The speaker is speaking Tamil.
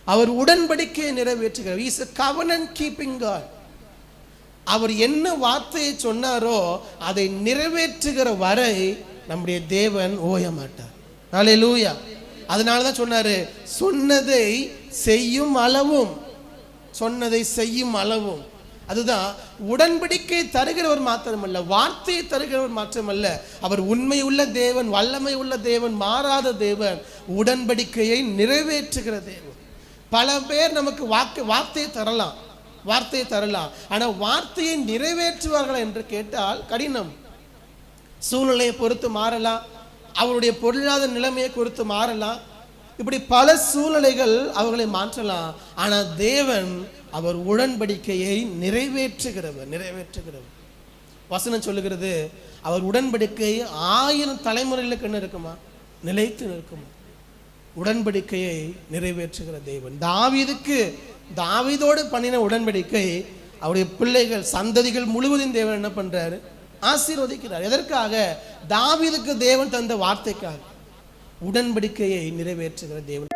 அவர் உடன்படிக்கையை நிறைவேற்றுகிறார். He is a covenant keeping God. அவர் என்ன வார்த்தையை சொன்னாரோ அதை நிறைவேற்றுகிற வரை நம்முடைய தேவன் ஓய மாட்டார். ஹல்லேலூயா. அதனால தான் சொன்னாரு, சொன்னதை செய்யும் அளவும், சொன்னதை செய்யும் அளவும். அதுதான் உடன்படிக்கை தருகிறவர் மாத்திரமல்ல, வார்த்தையை தருகிறவர் மாத்திரமல்ல, அவர் உண்மை உள்ள தேவன், வல்லமை உள்ள தேவன், மாறாத தேவன், உடன்படிக்கையை நிறைவேற்றுகிற தேவன். பல பேர் நமக்கு வார்த்தையை தரலாம், ஆனால் வார்த்தையை நிறைவேற்றுவார்கள் என்று கேட்டால் கடினம். சூழ்நிலையை பொறுத்து மாறலாம், அவருடைய பொருளாதார நிலைமையை பொறுத்து மாறலாம், இப்படி பல சூழ்நிலைகள் அவர்களை மாற்றலாம். ஆனால் தேவன் அவர் உடன்படிக்கையை நிறைவேற்றுகிறவர். வசனம் சொல்லுகிறது, அவர் உடன்படிக்கை 1000 தலைமுறைகளுக்கு என்ன இருக்குமா, நிலைத்து நிற்குமா. உடன்படிக்கையை நிறைவேற்றுகிற தேவன். தாவீதோடு பண்ணின உடன்படிக்கை அவருடைய பிள்ளைகள் சந்ததிகள் முழுவதும் தேவன் என்ன பண்றாரு, ஆசீர்வதிக்கிறார். எதற்காக? தாவீதுக்கு தேவன் தந்த வார்த்தைக்காக. உடன்படிக்கையை நிறைவேற்றுகிற தேவன்.